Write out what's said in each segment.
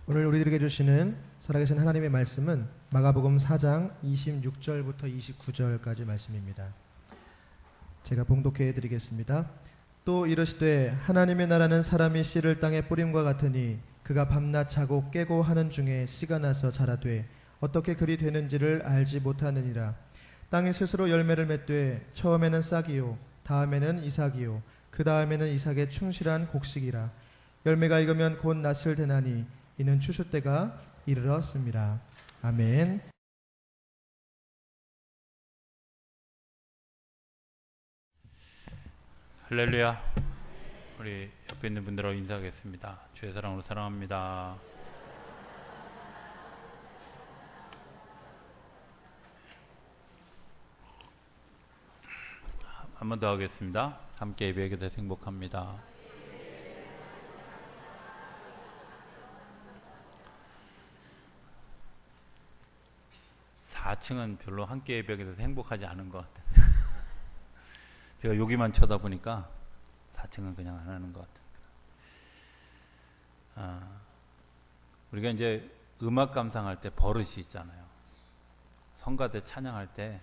오늘 우리들에게 주시는 살아계신 하나님의 말씀은 마가복음 4장 26절부터 29절까지 말씀입니다. 제가 봉독해 드리겠습니다. 또 이르시되 하나님의 나라는 사람이 씨를 땅에 뿌림과 같으니 그가 밤낮 자고 깨고 하는 중에 씨가 나서 자라되 어떻게 그리 되는지를 알지 못하느니라. 땅이 스스로 열매를 맺되 처음에는 싹이요 다음에는 이삭이요 그 다음에는 이삭의 충실한 곡식이라. 열매가 익으면 곧 낫을 대나니 이는 추수 때가 이르렀습니다. 아멘. 할렐루야. 우리 옆에 있는 분들하고 인사하겠습니다. 주의 사랑으로 사랑합니다. 한 번 더 하겠습니다. 함께 예배하게 돼서 행복합니다. (4층은) 별로 함께 예배하게 돼서 행복하지 않은 것 같아요. 제가 여기만 쳐다보니까 4층은 그냥 안 하는 것 같아요. 우리가 이제 음악 감상할 때 버릇이 있잖아요. 성가대 찬양할 때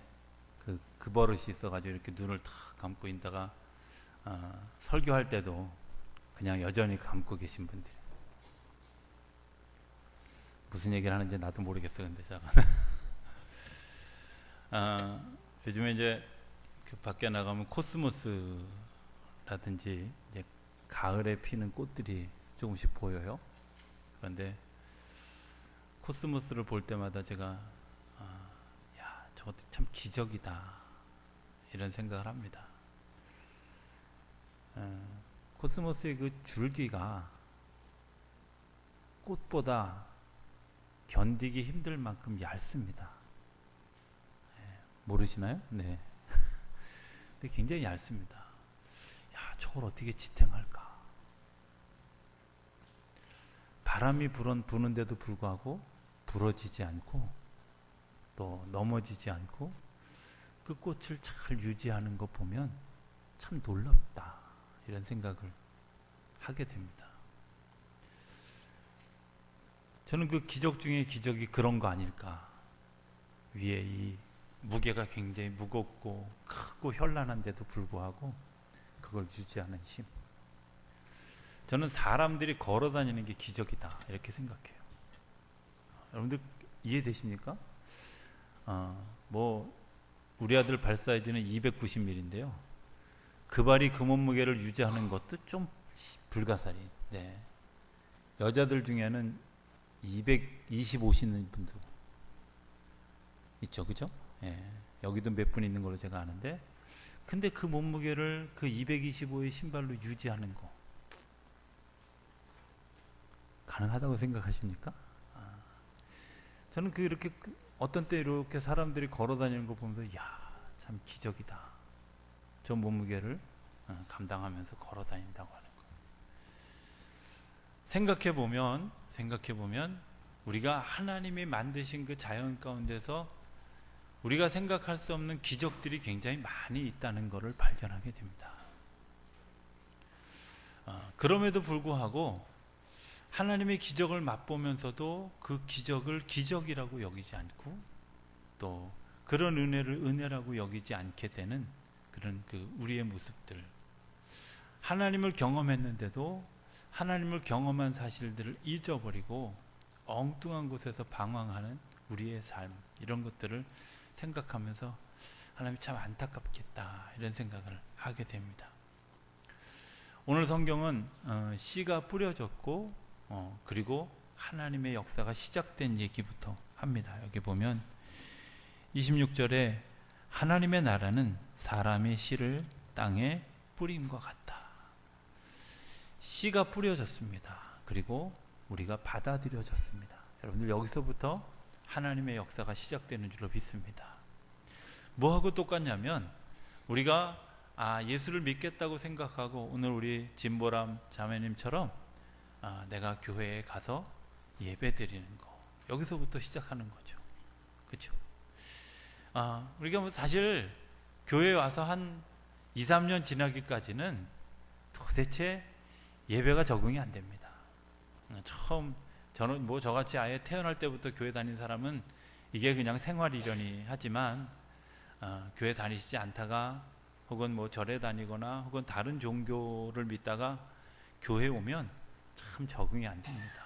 그 버릇이 있어가지고 이렇게 눈을 탁 감고 있다가 설교할 때도 그냥 여전히 감고 계신 분들이. 무슨 얘기를 하는지 나도 모르겠어요. 근데 제가 요즘에 이제 밖에 나가면 코스모스라든지 이제 가을에 피는 꽃들이 조금씩 보여요. 그런데 코스모스를 볼 때마다 제가 야, 저것도 참 기적이다 이런 생각을 합니다. 코스모스의 그 줄기가 꽃보다 견디기 힘들 만큼 얇습니다. 모르시나요? 네. 근데 굉장히 얇습니다. 야, 저걸 어떻게 지탱할까? 바람이 부는데도 불구하고 부러지지 않고 또 넘어지지 않고 그 꽃을 잘 유지하는 거 보면 참 놀랍다 이런 생각을 하게 됩니다. 저는 그 기적 중에 기적이 그런 거 아닐까. 위에 이 무게가 굉장히 무겁고 크고 현란한데도 불구하고 그걸 유지하는 힘. 저는 사람들이 걸어 다니는 게 기적이다 이렇게 생각해요. 여러분들 이해되십니까? 우리 아들 발 사이즈는 290mm인데요. 그 발이 그 몸무게를 유지하는 것도 좀 불가사리. 네. 여자들 중에는 225 신는 분도 있죠, 그죠? 예, 여기도 몇 분 있는 걸로 제가 아는데, 근데 그 몸무게를 그 225의 신발로 유지하는 거 가능하다고 생각하십니까? 저는 이렇게 어떤 때 이렇게 사람들이 걸어 다니는 거 보면서 야, 참 기적이다. 저 몸무게를 감당하면서 걸어 다닌다고 하는 거. 생각해 보면 우리가 하나님이 만드신 그 자연 가운데서 우리가 생각할 수 없는 기적들이 굉장히 많이 있다는 것을 발견하게 됩니다. 그럼에도 불구하고 하나님의 기적을 맛보면서도 그 기적을 기적이라고 여기지 않고 또 그런 은혜를 은혜라고 여기지 않게 되는 그런 우리의 모습들. 하나님을 경험했는데도 하나님을 경험한 사실들을 잊어버리고 엉뚱한 곳에서 방황하는 우리의 삶, 이런 것들을 생각하면서 하나님이 참 안타깝겠다 이런 생각을 하게 됩니다. 오늘 성경은 씨가 뿌려졌고 그리고 하나님의 역사가 시작된 얘기부터 합니다. 여기 보면 26절에 하나님의 나라는 사람의 씨를 땅에 뿌림과 같다. 씨가 뿌려졌습니다. 그리고 우리가 받아들여졌습니다. 여러분들 여기서부터 하나님의 역사가 시작되는 줄로 믿습니다. 뭐하고 똑같냐면 우리가 예수를 믿겠다고 생각하고 오늘 우리 진보람 자매님처럼 내가 교회에 가서 예배 드리는 거, 여기서부터 시작하는 거죠. 그렇죠? 우리가 사실 교회에 와서 한 2, 3년 지나기까지는 도대체 예배가 적응이 안 됩니다. 처음 저는 뭐 저같이 아예 태어날 때부터 교회 다닌 사람은 이게 그냥 생활이려니 하지만 교회 다니시지 않다가 혹은 뭐 절에 다니거나 혹은 다른 종교를 믿다가 교회 오면 참 적응이 안 됩니다.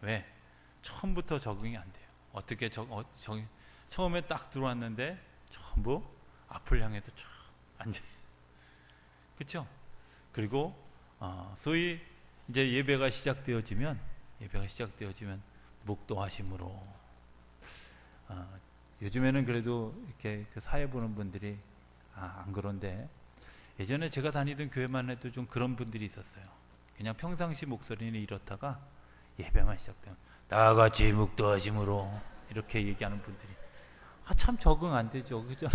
왜? 처음부터 적응이 안 돼요. 어떻게 처음에 딱 들어왔는데 전부 앞을 향해서 쫙 앉아요. 그렇죠? 그리고 소위 이제 예배가 시작되어지면 묵도하심으로 요즘에는 그래도 이렇게 그 사회 보는 분들이 안 그런데 예전에 제가 다니던 교회만 해도 좀 그런 분들이 있었어요. 그냥 평상시 목소리는 이렇다가 예배만 시작되면 다 같이 묵도하심으로 이렇게 얘기하는 분들이 참 적응 안 되죠. 그죠?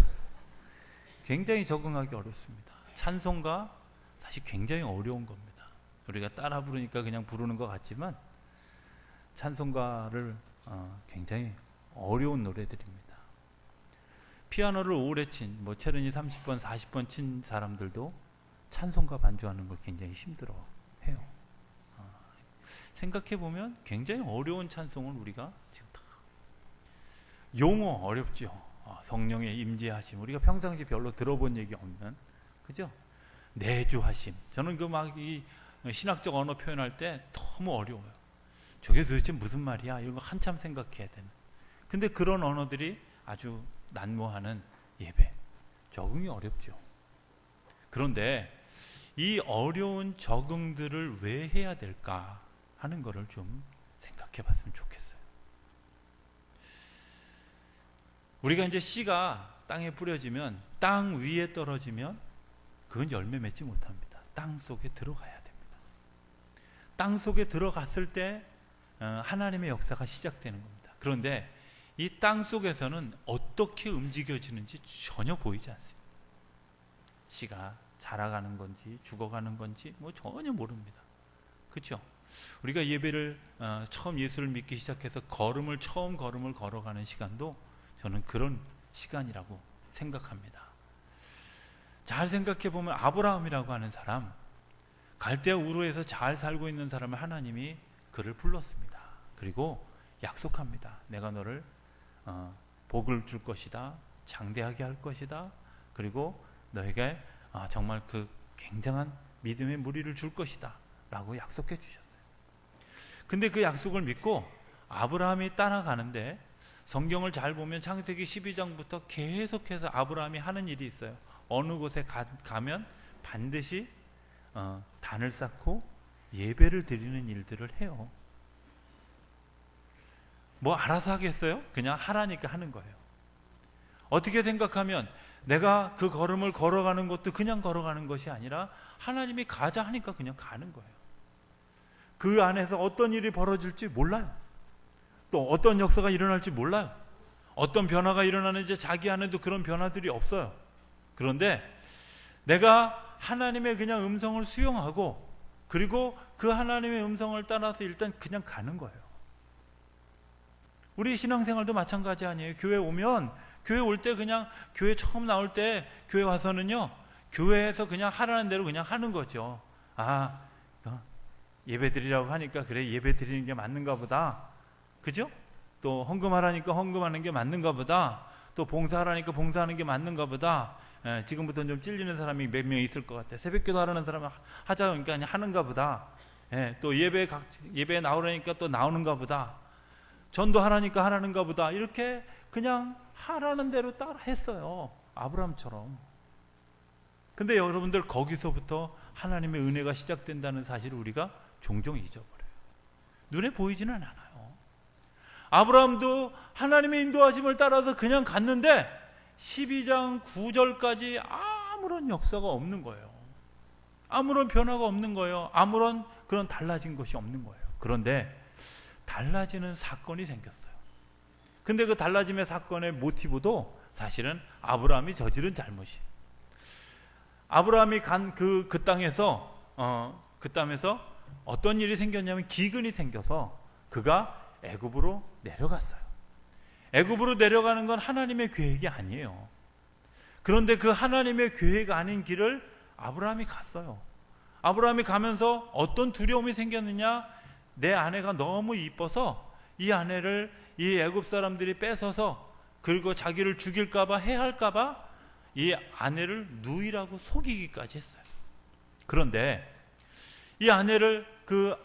굉장히 적응하기 어렵습니다. 찬송가 사실 굉장히 어려운 겁니다. 우리가 따라 부르니까 그냥 부르는 것 같지만 찬송가를 굉장히 어려운 노래들입니다. 피아노를 오래 친 뭐 체르니 30번 40번 친 사람들도 찬송가 반주하는 걸 굉장히 힘들어해요. 생각해보면 굉장히 어려운 찬송을 우리가 지금 다 용어 어렵죠. 성령의 임재하심 우리가 평상시 별로 들어본 얘기 없는 그죠? 내주하심 저는 그 막 이 신학적 언어 표현할 때 너무 어려워요. 저게 도대체 무슨 말이야? 이런 거 한참 생각해야 되는. 근데 그런 언어들이 아주 난무하는 예배 적응이 어렵죠. 그런데 이 어려운 적응들을 왜 해야 될까 하는 거를 좀 생각해 봤으면 좋겠어요. 우리가 이제 씨가 땅에 뿌려지면 땅 위에 떨어지면 그건 열매 맺지 못합니다. 땅 속에 들어가야 됩니다. 땅 속에 들어갔을 때 하나님의 역사가 시작되는 겁니다. 그런데 이 땅 속에서는 어떻게 움직여지는지 전혀 보이지 않습니다. 씨가 자라가는 건지 죽어가는 건지 뭐 전혀 모릅니다. 그렇죠? 우리가 예배를 처음 예수를 믿기 시작해서 처음 걸음을 걸어가는 시간도 저는 그런 시간이라고 생각합니다. 잘 생각해 보면 아브라함이라고 하는 사람, 갈대아 우르에서 잘 살고 있는 사람을 하나님이 그를 불렀습니다. 그리고 약속합니다. 내가 너를 복을 줄 것이다. 장대하게 할 것이다. 그리고 너에게 정말 그 굉장한 믿음의 무리를 줄 것이다. 라고 약속해 주셨어요. 근데 그 약속을 믿고 아브라함이 따라가는데 성경을 잘 보면 창세기 12장부터 계속해서 아브라함이 하는 일이 있어요. 어느 곳에 가면 반드시 단을 쌓고 예배를 드리는 일들을 해요. 뭐 알아서 하겠어요? 그냥 하라니까 하는 거예요. 어떻게 생각하면 내가 그 걸음을 걸어가는 것도 그냥 걸어가는 것이 아니라 하나님이 가자 하니까 그냥 가는 거예요. 그 안에서 어떤 일이 벌어질지 몰라요. 또 어떤 역사가 일어날지 몰라요. 어떤 변화가 일어나는지 자기 안에도 그런 변화들이 없어요. 그런데 내가 하나님의 그냥 음성을 수용하고 그리고 그 하나님의 음성을 따라서 일단 그냥 가는 거예요. 우리 신앙생활도 마찬가지 아니에요. 교회 오면 교회 올 때 그냥 교회 처음 나올 때 교회 와서는요 교회에서 그냥 하라는 대로 그냥 하는 거죠. 예배 드리라고 하니까 그래 예배 드리는 게 맞는가 보다. 그죠? 또 헌금하라니까 헌금하는 게 맞는가 보다. 또 봉사하라니까 봉사하는 게 맞는가 보다. 지금부터는 좀 찔리는 사람이 몇 명 있을 것 같아. 새벽기도 하라는 사람은 하자니까 하는가 보다. 또 예배에 나오라니까 또 나오는가 보다. 전도하라니까 하라는가 보다. 이렇게 그냥 하라는 대로 따라 했어요. 아브라함처럼. 근데 여러분들 거기서부터 하나님의 은혜가 시작된다는 사실을 우리가 종종 잊어버려요. 눈에 보이지는 않아요. 아브라함도 하나님의 인도하심을 따라서 그냥 갔는데 12장 9절까지 아무런 역사가 없는 거예요. 아무런 변화가 없는 거예요. 아무런 그런 달라진 것이 없는 거예요. 그런데 달라지는 사건이 생겼어요. 근데 그 달라짐의 사건의 모티브도 사실은 아브라함이 저지른 잘못이에요. 아브라함이 간 그 땅에서 어떤 일이 생겼냐면 기근이 생겨서 그가 애굽으로 내려갔어요. 애굽으로 내려가는 건 하나님의 계획이 아니에요. 그런데 그 하나님의 계획 아닌 길을 아브라함이 갔어요. 아브라함이 가면서 어떤 두려움이 생겼느냐? 내 아내가 너무 이뻐서 이 아내를 이 애굽 사람들이 뺏어서 그리고 자기를 죽일까봐 해할까봐 이 아내를 누이라고 속이기까지 했어요. 그런데 이 아내를 그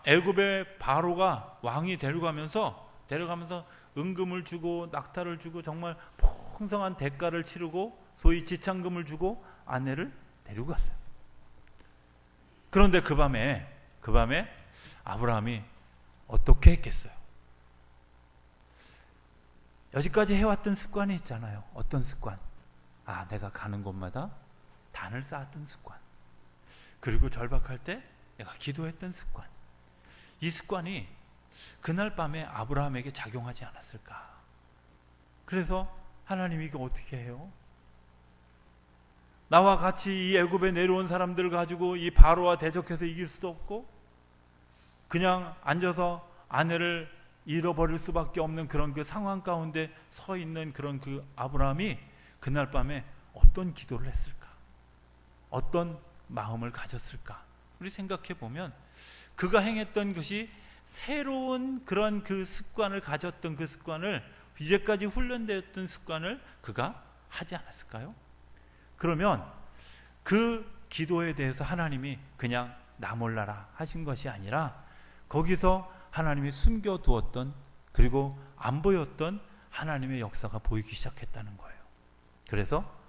애굽의 바로가 왕이 데려가면서 은금을 주고 낙타를 주고 정말 풍성한 대가를 치르고 소위 지참금을 주고 아내를 데리고 갔어요. 그런데 그 밤에 아브라함이 어떻게 했겠어요? 여지까지 해왔던 습관이 있잖아요. 어떤 습관? 내가 가는 곳마다 단을 쌓았던 습관, 그리고 절박할 때 내가 기도했던 습관. 이 습관이 그날 밤에 아브라함에게 작용하지 않았을까? 그래서 하나님이 이거 어떻게 해요? 나와 같이 이 애굽에 내려온 사람들을 가지고 이 바로와 대적해서 이길 수도 없고 그냥 앉아서 아내를 잃어버릴 수밖에 없는 그런 그 상황 가운데 서 있는 그런 그 아브라함이 그날 밤에 어떤 기도를 했을까? 어떤 마음을 가졌을까? 우리 생각해 보면 그가 행했던 것이 새로운 그런 그 습관을 가졌던 그 습관을, 이제까지 훈련되었던 습관을 그가 하지 않았을까요? 그러면 그 기도에 대해서 하나님이 그냥 나 몰라라 하신 것이 아니라 거기서 하나님이 숨겨두었던, 그리고 안 보였던 하나님의 역사가 보이기 시작했다는 거예요. 그래서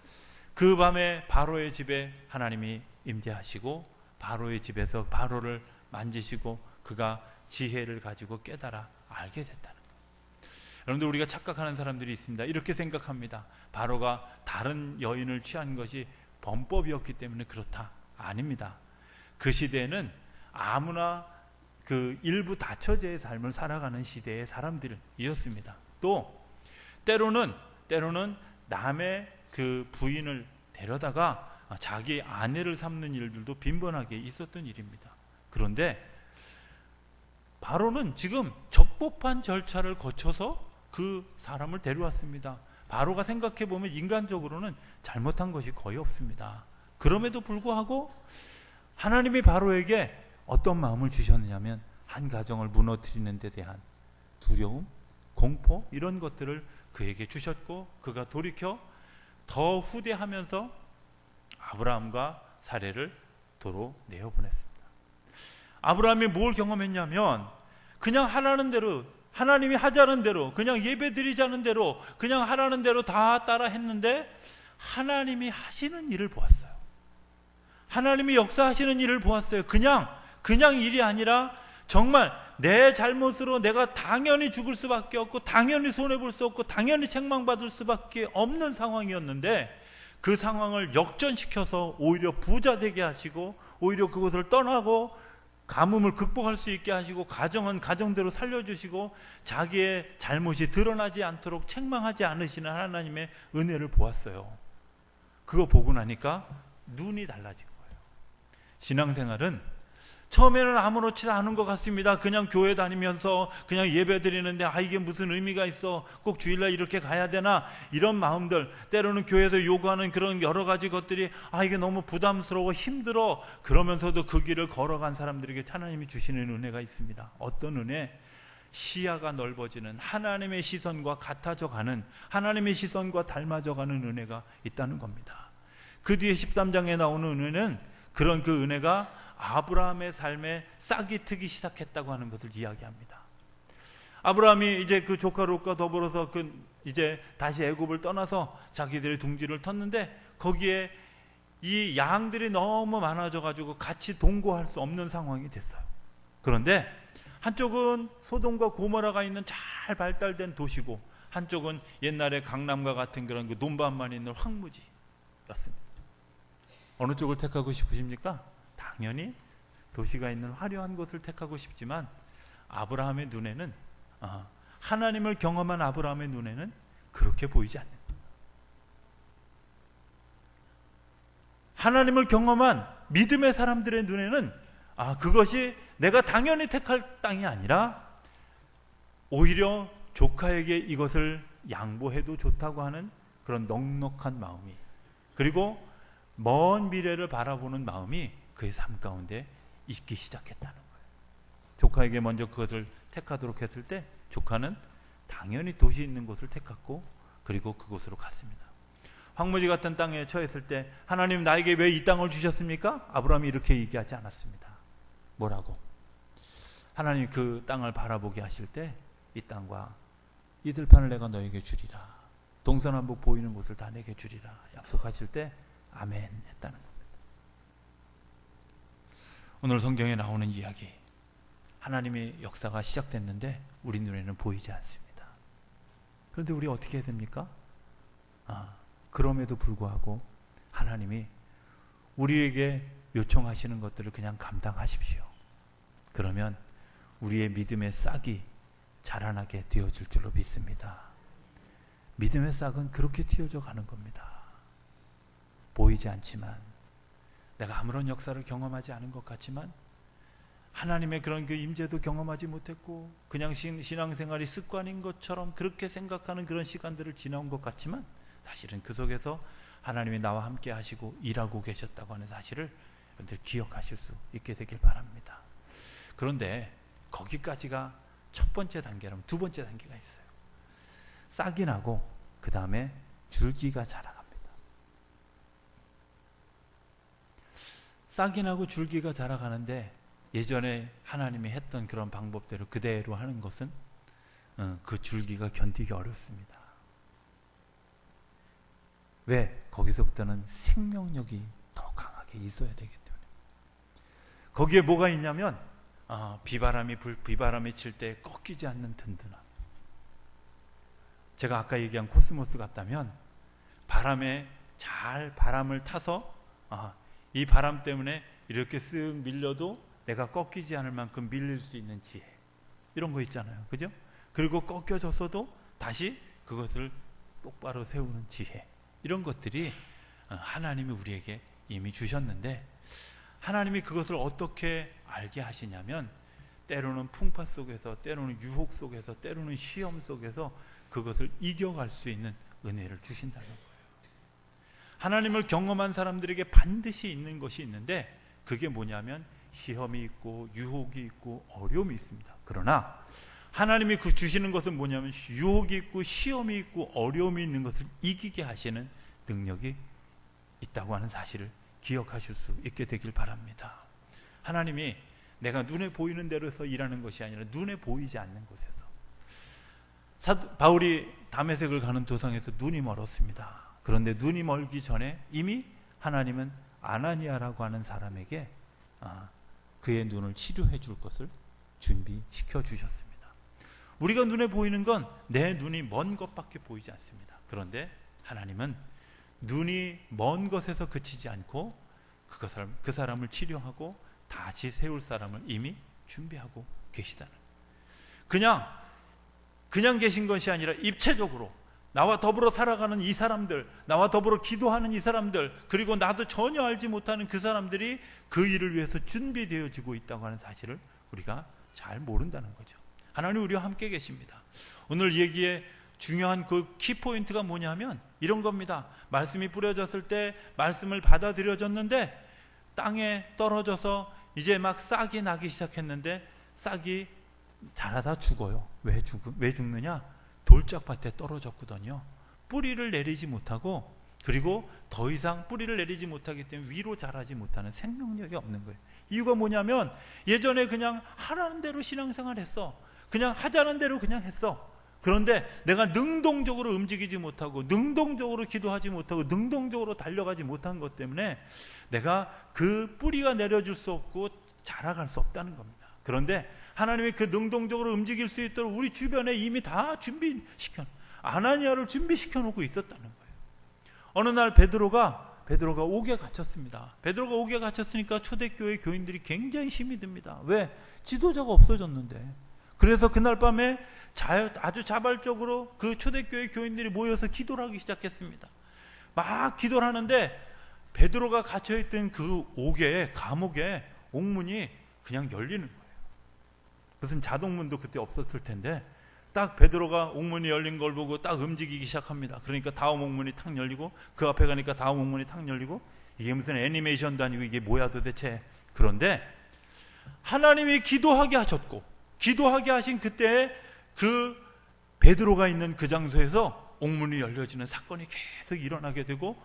그 밤에 바로의 집에 하나님이 임재하시고 바로의 집에서 바로를 만지시고 그가 지혜를 가지고 깨달아 알게 됐다는 거예요. 여러분들, 우리가 착각하는 사람들이 있습니다. 이렇게 생각합니다. 바로가 다른 여인을 취한 것이 범법이었기 때문에 그렇다. 아닙니다. 그 시대에는 아무나 그 일부 다처제의 삶을 살아가는 시대의 사람들이었습니다. 또 때로는 남의 그 부인을 데려다가 자기 아내를 삼는 일들도 빈번하게 있었던 일입니다. 그런데 바로는 지금 적법한 절차를 거쳐서 그 사람을 데려왔습니다. 바로가 생각해 보면 인간적으로는 잘못한 것이 거의 없습니다. 그럼에도 불구하고 하나님이 바로에게 어떤 마음을 주셨느냐면 한 가정을 무너뜨리는 데 대한 두려움, 공포, 이런 것들을 그에게 주셨고 그가 돌이켜 더 후대하면서 아브라함과 사례를 도로 내어보냈습니다. 아브라함이 뭘 경험했냐면 그냥 하라는 대로, 하나님이 하자는 대로, 그냥 예배 드리자는 대로, 그냥 하라는 대로 다 따라 했는데 하나님이 하시는 일을 보았어요. 하나님이 역사하시는 일을 보았어요. 그냥 일이 아니라 정말 내 잘못으로 내가 당연히 죽을 수밖에 없고 당연히 손해볼 수 없고 당연히 책망받을 수밖에 없는 상황이었는데 그 상황을 역전시켜서 오히려 부자 되게 하시고 오히려 그것을 떠나고 가뭄을 극복할 수 있게 하시고 가정은 가정대로 살려주시고 자기의 잘못이 드러나지 않도록 책망하지 않으시는 하나님의 은혜를 보았어요. 그거 보고 나니까 눈이 달라진 거예요. 신앙생활은 처음에는 아무렇지도 않은 것 같습니다. 그냥 교회 다니면서 그냥 예배 드리는데 이게 무슨 의미가 있어? 꼭 주일날 이렇게 가야 되나? 이런 마음들, 때로는 교회에서 요구하는 그런 여러 가지 것들이 이게 너무 부담스러워 힘들어. 그러면서도 그 길을 걸어간 사람들에게 하나님이 주시는 은혜가 있습니다. 어떤 은혜? 시야가 넓어지는, 하나님의 시선과 같아져가는, 하나님의 시선과 닮아져가는 은혜가 있다는 겁니다. 그 뒤에 13장에 나오는 은혜는 그런 그 은혜가 아브라함의 삶에 싹이 트기 시작했다고 하는 것을 이야기합니다. 아브라함이 이제 그 조카 롯과 더불어서 이제 다시 애굽을 떠나서 자기들의 둥지를 텄는데 거기에 이 양들이 너무 많아져 가지고 같이 동거할 수 없는 상황이 됐어요. 그런데 한쪽은 소돔과 고모라가 있는 잘 발달된 도시고 한쪽은 옛날에 강남과 같은 그런 그 논밭만 있는 황무지였습니다. 어느 쪽을 택하고 싶으십니까? 당연히 도시가 있는 화려한 곳을 택하고 싶지만 아브라함의 눈에는 하나님을 경험한 아브라함의 눈에는 그렇게 보이지 않는 거예요. 하나님을 경험한 믿음의 사람들의 눈에는 그것이 내가 당연히 택할 땅이 아니라 오히려 조카에게 이것을 양보해도 좋다고 하는 그런 넉넉한 마음이, 그리고 먼 미래를 바라보는 마음이 그의 삶 가운데 있기 시작했다는 거예요. 조카에게 먼저 그것을 택하도록 했을 때 조카는 당연히 도시 있는 곳을 택했고 그리고 그곳으로 갔습니다. 황무지 같은 땅에 처했을 때 하나님 나에게 왜 이 땅을 주셨습니까? 아브라함이 이렇게 얘기하지 않았습니다. 뭐라고? 하나님 그 땅을 바라보게 하실 때 이 땅과 이 들판을 내가 너에게 주리라. 동서남북 보이는 곳을 다 내게 주리라. 약속하실 때 아멘 했다는 겁니다. 오늘 성경에 나오는 이야기, 하나님의 역사가 시작됐는데 우리 눈에는 보이지 않습니다. 그런데 우리 어떻게 해야 됩니까? 그럼에도 불구하고 하나님이 우리에게 요청하시는 것들을 그냥 감당하십시오. 그러면 우리의 믿음의 싹이 자라나게 되어질 줄로 믿습니다. 믿음의 싹은 그렇게 틔어져 가는 겁니다. 보이지 않지만, 내가 아무런 역사를 경험하지 않은 것 같지만, 하나님의 그런 그 임재도 경험하지 못했고 그냥 신앙생활이 습관인 것처럼 그렇게 생각하는 그런 시간들을 지나온 것 같지만, 사실은 그 속에서 하나님이 나와 함께 하시고 일하고 계셨다고 하는 사실을 여러분들 기억하실 수 있게 되길 바랍니다. 그런데 거기까지가 첫 번째 단계라면 두 번째 단계가 있어요. 싹이 나고 그 다음에 줄기가 자라갑니다. 싹이 나고 줄기가 자라가는데 예전에 하나님이 했던 그런 방법대로 그대로 하는 것은 그 줄기가 견디기 어렵습니다. 왜? 거기서부터는 생명력이 더 강하게 있어야 되기 때문에. 거기에 뭐가 있냐면 비바람이 칠 때 꺾이지 않는 든든함. 제가 아까 얘기한 코스모스 같다면 바람을 타서 이 바람 때문에 이렇게 쓱 밀려도 내가 꺾이지 않을 만큼 밀릴 수 있는 지혜, 이런 거 있잖아요. 그죠? 그리고 꺾여졌어도 다시 그것을 똑바로 세우는 지혜, 이런 것들이 하나님이 우리에게 이미 주셨는데, 하나님이 그것을 어떻게 알게 하시냐면 때로는 풍파 속에서, 때로는 유혹 속에서, 때로는 시험 속에서 그것을 이겨갈 수 있는 은혜를 주신다는 거예요. 하나님을 경험한 사람들에게 반드시 있는 것이 있는데, 그게 뭐냐면 시험이 있고 유혹이 있고 어려움이 있습니다. 그러나 하나님이 그 주시는 것은 뭐냐면 유혹이 있고 시험이 있고 어려움이 있는 것을 이기게 하시는 능력이 있다고 하는 사실을 기억하실 수 있게 되길 바랍니다. 하나님이 내가 눈에 보이는 데로서 일하는 것이 아니라 눈에 보이지 않는 곳에서, 바울이 다메섹을 가는 도상에서 눈이 멀었습니다. 그런데 눈이 멀기 전에 이미 하나님은 아나니아라고 하는 사람에게 그의 눈을 치료해 줄 것을 준비시켜 주셨습니다. 우리가 눈에 보이는 건 내 눈이 먼 것밖에 보이지 않습니다. 그런데 하나님은 눈이 먼 것에서 그치지 않고 그 사람을 치료하고 다시 세울 사람을 이미 준비하고 계시다는, 그냥 계신 것이 아니라 입체적으로 나와 더불어 살아가는 이 사람들, 나와 더불어 기도하는 이 사람들, 그리고 나도 전혀 알지 못하는 그 사람들이 그 일을 위해서 준비되어지고 있다고 하는 사실을 우리가 잘 모른다는 거죠. 하나님 우리와 함께 계십니다. 오늘 얘기의 중요한 그 키포인트가 뭐냐면 이런 겁니다. 말씀이 뿌려졌을 때 말씀을 받아들여졌는데 땅에 떨어져서 이제 막 싹이 나기 시작했는데 싹이 자라다 죽어요. 왜 죽느냐? 돌짝밭에 떨어졌거든요. 뿌리를 내리지 못하고, 그리고 더 이상 뿌리를 내리지 못하기 때문에 위로 자라지 못하는 생명력이 없는 거예요. 이유가 뭐냐면 예전에 그냥 하라는 대로 신앙생활 했어. 그냥 하자는 대로 그냥 했어. 그런데 내가 능동적으로 움직이지 못하고 능동적으로 기도하지 못하고 능동적으로 달려가지 못한 것 때문에 내가 그 뿌리가 내려줄 수 없고 자라갈 수 없다는 겁니다. 그런데 하나님이 그 능동적으로 움직일 수 있도록 우리 주변에 이미 다 아나니아를 준비시켜 놓고 있었다는 거예요. 어느 날 베드로가 옥에 갇혔습니다. 베드로가 옥에 갇혔으니까 초대교회 교인들이 굉장히 힘이 듭니다. 왜? 지도자가 없어졌는데. 그래서 그날 밤에 아주 자발적으로 그 초대교회 교인들이 모여서 기도를 하기 시작했습니다. 막 기도를 하는데 베드로가 갇혀있던 그 감옥에 옥문이 그냥 열리는 거예요. 무슨 자동문도 그때 없었을 텐데 딱 베드로가 옥문이 열린 걸 보고 딱 움직이기 시작합니다. 그러니까 다음 옥문이 탁 열리고 그 앞에 가니까 다음 옥문이 탁 열리고, 이게 무슨 애니메이션도 아니고 이게 뭐야 도대체. 그런데 하나님이 기도하게 하셨고, 기도하게 하신 그때 그 베드로가 있는 그 장소에서 옥문이 열려지는 사건이 계속 일어나게 되고,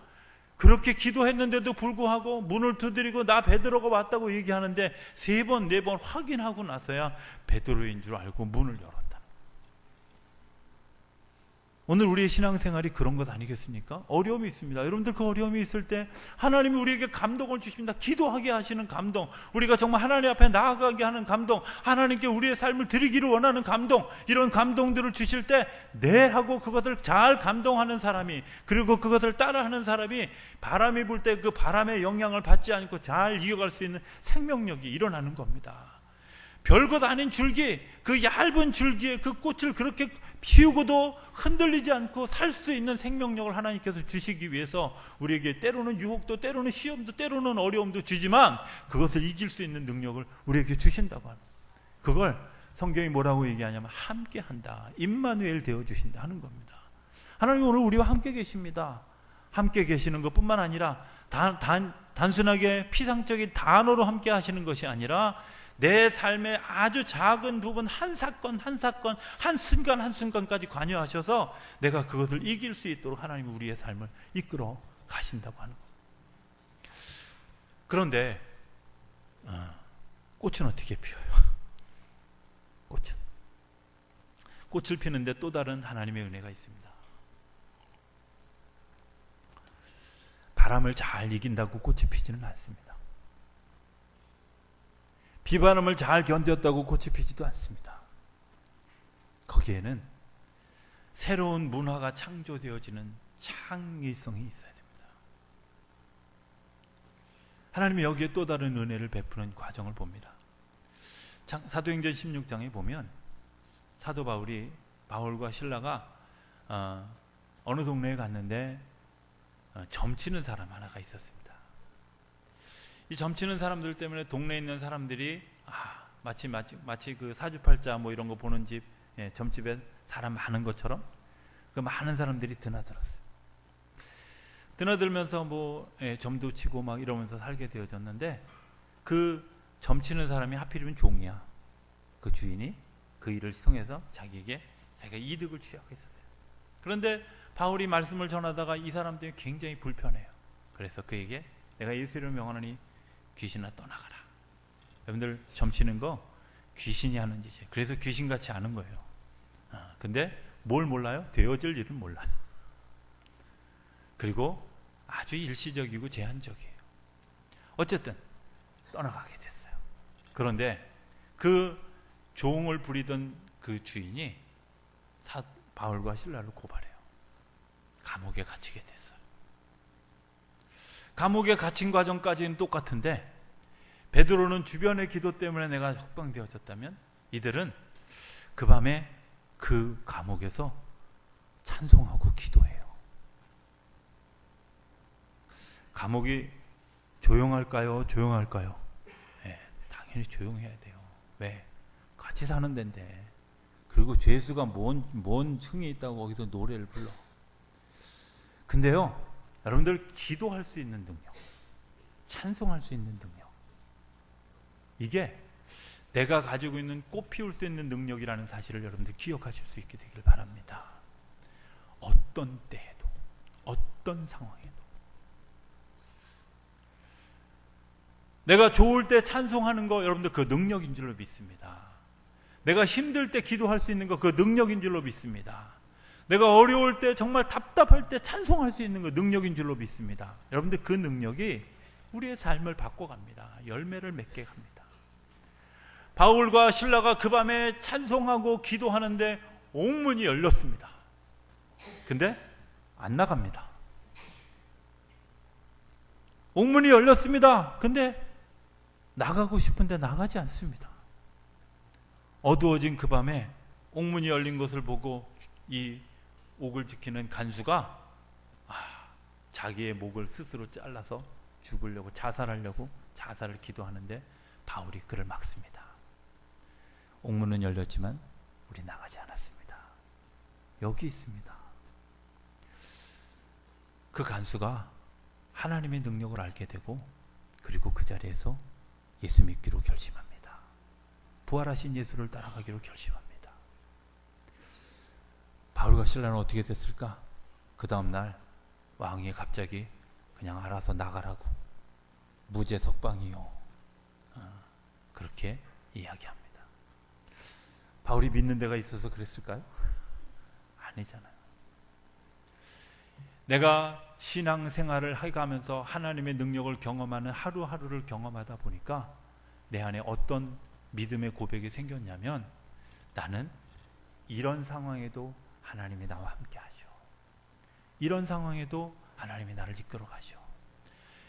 그렇게 기도했는데도 불구하고 문을 두드리고 나 베드로가 왔다고 얘기하는데 3번 4번 확인하고 나서야 베드로인 줄 알고 문을 열었다. 오늘 우리의 신앙생활이 그런 것 아니겠습니까? 어려움이 있습니다. 여러분들 그 어려움이 있을 때 하나님이 우리에게 감동을 주십니다. 기도하게 하시는 감동, 우리가 정말 하나님 앞에 나아가게 하는 감동, 하나님께 우리의 삶을 드리기를 원하는 감동, 이런 감동들을 주실 때 네 하고 그것을 잘 감동하는 사람이, 그리고 그것을 따라하는 사람이 바람이 불 때 그 바람의 영향을 받지 않고 잘 이어갈 수 있는 생명력이 일어나는 겁니다. 별것 아닌 줄기, 그 얇은 줄기에 그 꽃을 그렇게 피우고도 흔들리지 않고 살 수 있는 생명력을 하나님께서 주시기 위해서 우리에게 때로는 유혹도, 때로는 시험도, 때로는 어려움도 주지만 그것을 이길 수 있는 능력을 우리에게 주신다고 하는, 그걸 성경이 뭐라고 얘기하냐면 함께한다, 임마누엘 되어주신다 하는 겁니다. 하나님 오늘 우리와 함께 계십니다. 함께 계시는 것뿐만 아니라 단순하게 피상적인 단어로 함께 하시는 것이 아니라 내 삶의 아주 작은 부분, 한 사건 한 사건, 한 순간 한 순간까지 관여하셔서 내가 그것을 이길 수 있도록 하나님이 우리의 삶을 이끌어 가신다고 하는 겁니다. 그런데 꽃은 어떻게 피워요? 꽃을 피는데 또 다른 하나님의 은혜가 있습니다. 바람을 잘 이긴다고 꽃이 피지는 않습니다. 비바람을 잘 견뎠다고 꽃이 피지도 않습니다. 거기에는 새로운 문화가 창조되어지는 창의성이 있어야 됩니다. 하나님이 여기에 또 다른 은혜를 베푸는 과정을 봅니다. 사도행전 16장에 보면 사도 바울과 실라가 어느 동네에 갔는데 점치는 사람 하나가 있었습니다. 이 점치는 사람들 때문에 동네에 있는 사람들이 마치 그 사주팔자 뭐 이런 거 보는 집, 점집에 사람 많은 것처럼 그 많은 사람들이 드나들었어요. 드나들면서 점도 치고 막 이러면서 살게 되어졌는데, 그 점치는 사람이 하필이면 종이야. 그 주인이 그 일을 통해서 자기가 이득을 취하고 있었어요. 그런데 바울이 말씀을 전하다가 이 사람들이 굉장히 불편해요. 그래서 그에게 내가 예수 이름으로 명하노니 귀신아 떠나가라. 여러분들 점치는 거 귀신이 하는 짓이에요. 그래서 귀신같이 하는 거예요. 근데 뭘 몰라요? 되어질 일은 몰라요. 그리고 아주 일시적이고 제한적이에요. 어쨌든 떠나가게 됐어요. 그런데 그 종을 부리던 그 주인이 바울과 실라를 고발해요. 감옥에 갇히게 됐어요. 감옥에 갇힌 과정까지는 똑같은데, 베드로는 주변의 기도 때문에 내가 석방되어졌다면, 이들은 그 밤에 그 감옥에서 찬송하고 기도해요. 감옥이 조용할까요? 조용할까요? 네, 당연히 조용해야 돼요. 왜? 같이 사는 데인데. 그리고 죄수가 뭔 흥이 있다고 거기서 노래를 불러. 근데요, 여러분들 기도할 수 있는 능력, 찬송할 수 있는 능력, 이게 내가 가지고 있는 꽃 피울 수 있는 능력이라는 사실을 여러분들 기억하실 수 있게 되길 바랍니다. 어떤 때에도, 어떤 상황에도. 내가 좋을 때 찬송하는 거 여러분들 그 능력인 줄로 믿습니다. 내가 힘들 때 기도할 수 있는 거 그 능력인 줄로 믿습니다. 내가 어려울 때, 정말 답답할 때 찬송할 수 있는 거 능력인 줄로 믿습니다. 여러분들 그 능력이 우리의 삶을 바꿔갑니다. 열매를 맺게 합니다. 바울과 실라가 그 밤에 찬송하고 기도하는데 옥문이 열렸습니다. 근데 안 나갑니다. 옥문이 열렸습니다. 근데 나가고 싶은데 나가지 않습니다. 어두워진 그 밤에 옥문이 열린 것을 보고 이 옥을 지키는 간수가 자기의 목을 스스로 잘라서 죽으려고, 자살하려고 자살을 기도하는데 바울이 그를 막습니다. 옥문은 열렸지만 우리 나가지 않았습니다. 여기 있습니다. 그 간수가 하나님의 능력을 알게 되고, 그리고 그 자리에서 예수 믿기로 결심합니다. 부활하신 예수를 따라가기로 결심합니다. 바울과 실라는 어떻게 됐을까? 그 다음날 왕이 갑자기 그냥 알아서 나가라고, 무죄 석방이요, 그렇게 이야기합니다. 바울이 믿는 데가 있어서 그랬을까요? 아니잖아요. 내가 신앙생활을 해가면서 하나님의 능력을 경험하는 하루하루를 경험하다 보니까 내 안에 어떤 믿음의 고백이 생겼냐면, 나는 이런 상황에도 하나님이 나와 함께 하셔. 이런 상황에도 하나님이 나를 이끌어 가셔.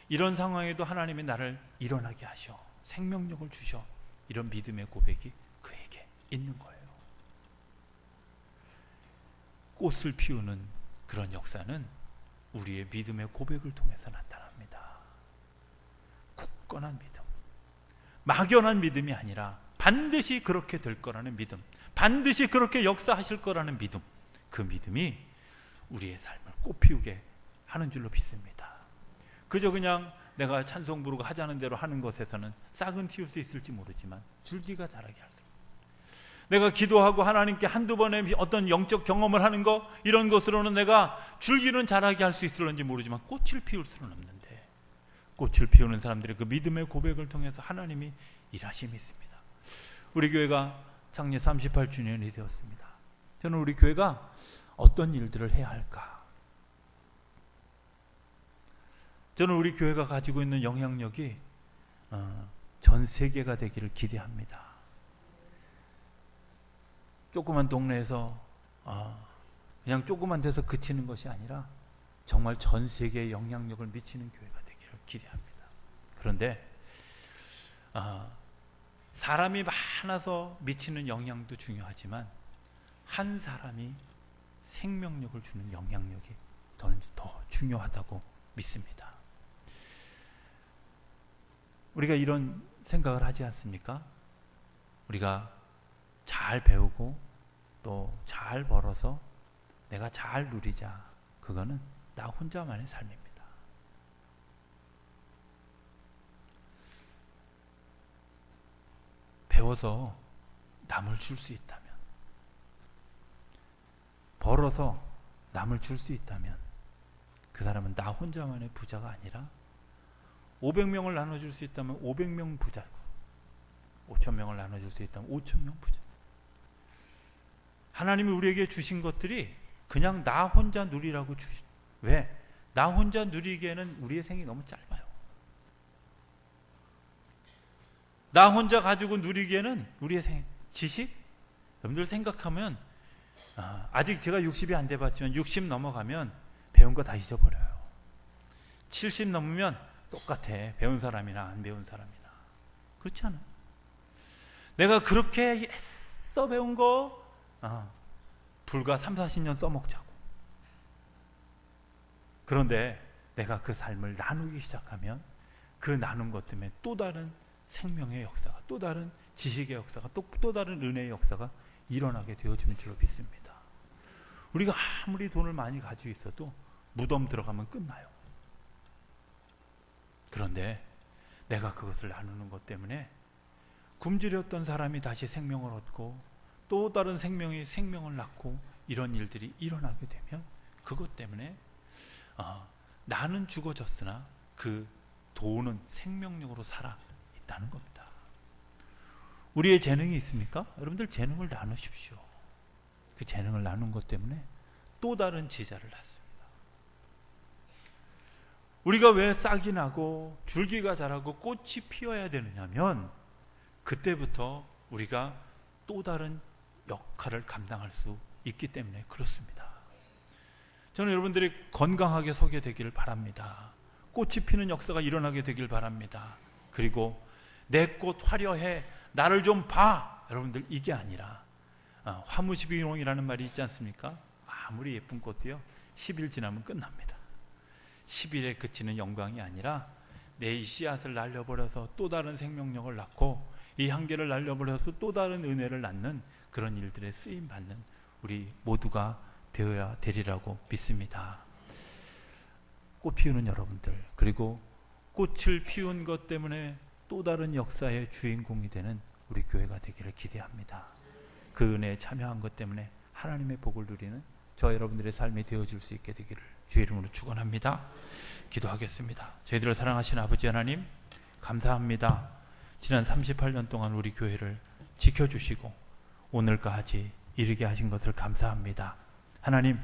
이런 상황에도 하나님이 나를 일어나게 하셔. 생명력을 주셔. 이런 믿음의 고백이 그에게 있는 거예요. 꽃을 피우는 그런 역사는 우리의 믿음의 고백을 통해서 나타납니다. 굳건한 믿음, 막연한 믿음이 아니라 반드시 그렇게 될 거라는 믿음, 반드시 그렇게 역사하실 거라는 믿음, 그 믿음이 우리의 삶을 꽃피우게 하는 줄로 믿습니다. 그저 그냥 내가 찬송 부르고 하자는 대로 하는 것에서는 싹은 틔울 수 있을지 모르지만 줄기가 자라게 할 수 있습니다. 내가 기도하고 하나님께 한두 번의 어떤 영적 경험을 하는 것, 이런 것으로는 내가 줄기는 자라게 할 수 있을런지 모르지만 꽃을 피울 수는 없는데, 꽃을 피우는 사람들의 그 믿음의 고백을 통해서 하나님이 일하심이 있습니다. 우리 교회가 창립 38주년이 되었습니다. 저는 우리 교회가 어떤 일들을 해야 할까? 저는 우리 교회가 가지고 있는 영향력이 전 세계가 되기를 기대합니다. 조그만 동네에서 그냥 조그만 데서 그치는 것이 아니라 정말 전 세계에 영향력을 미치는 교회가 되기를 기대합니다. 그런데 사람이 많아서 미치는 영향도 중요하지만 한 사람이 생명력을 주는 영향력이 더 중요하다고 믿습니다. 우리가 이런 생각을 하지 않습니까? 우리가 잘 배우고 또 잘 벌어서 내가 잘 누리자, 그거는 나 혼자만의 삶입니다. 배워서 남을 줄 수 있다면, 벌어서 남을 줄 수 있다면 그 사람은 나 혼자만의 부자가 아니라 500명을 나눠줄 수 있다면 500명 부자고, 5,000명을 나눠줄 수 있다면 5,000명 부자. 하나님이 우리에게 주신 것들이 그냥 나 혼자 누리라고 왜? 나 혼자 누리기에는 우리의 생이 너무 짧아요. 나 혼자 가지고 누리기에는 우리의 생, 지식? 여러분들 생각하면 아직 제가 60이 안 돼봤지만 60 넘어가면 배운 거 다 잊어버려요. 70 넘으면 똑같아. 배운 사람이나 안 배운 사람이나. 그렇지 않아요? 내가 그렇게 애써 배운 거 불과 3, 40년 써먹자고. 그런데 내가 그 삶을 나누기 시작하면 그 나눈 것 때문에 또 다른 생명의 역사가, 또 다른 지식의 역사가, 또 다른 은혜의 역사가 일어나게 되어주는 줄로 믿습니다. 우리가 아무리 돈을 많이 가지고 있어도 무덤 들어가면 끝나요. 그런데 내가 그것을 나누는 것 때문에 굶주렸던 사람이 다시 생명을 얻고 또 다른 생명이 생명을 낳고 이런 일들이 일어나게 되면 그것 때문에 나는 죽어졌으나 그 도는 생명력으로 살아 있다는 겁니다. 우리의 재능이 있습니까? 여러분들 재능을 나누십시오. 그 재능을 나눈 것 때문에 또 다른 지자를 낳습니다. 우리가 왜 싹이 나고 줄기가 자라고 꽃이 피어야 되느냐면 그때부터 우리가 또 다른 역할을 감당할 수 있기 때문에 그렇습니다. 저는 여러분들이 건강하게 서게 되기를 바랍니다. 꽃이 피는 역사가 일어나게 되길 바랍니다. 그리고 내 꽃 화려해, 나를 좀 봐, 여러분들 이게 아니라 화무시비용이라는 말이 있지 않습니까? 아무리 예쁜 꽃도요 10일 지나면 끝납니다. 10일에 그치는 영광이 아니라 내 이 씨앗을 날려버려서 또 다른 생명력을 낳고 이 한계를 날려버려서 또 다른 은혜를 낳는 그런 일들에 쓰임받는 우리 모두가 되어야 되리라고 믿습니다. 꽃 피우는 여러분들, 그리고 꽃을 피운 것 때문에 또 다른 역사의 주인공이 되는 우리 교회가 되기를 기대합니다. 그 은혜에 참여한 것 때문에 하나님의 복을 누리는 저 여러분들의 삶이 되어줄 수 있게 되기를 주의 이름으로 축원합니다. 기도하겠습니다. 저희들을 사랑하시는 아버지 하나님, 감사합니다. 지난 38년 동안 우리 교회를 지켜주시고 오늘까지 이르게 하신 것을 감사합니다. 하나님,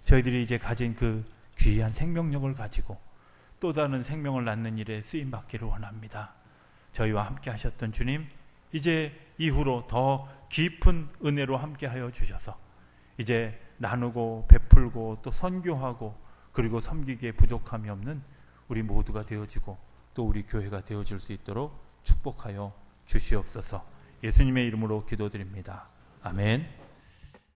저희들이 이제 가진 그 귀한 생명력을 가지고 또 다른 생명을 낳는 일에 쓰임받기를 원합니다. 저희와 함께 하셨던 주님, 이제 이후로 더 깊은 은혜로 함께하여 주셔서 이제 나누고 베풀고 또 선교하고 그리고 섬기기에 부족함이 없는 우리 모두가 되어지고 또 우리 교회가 되어질 수 있도록 축복하여 주시옵소서. 예수님의 이름으로 기도드립니다. 아멘.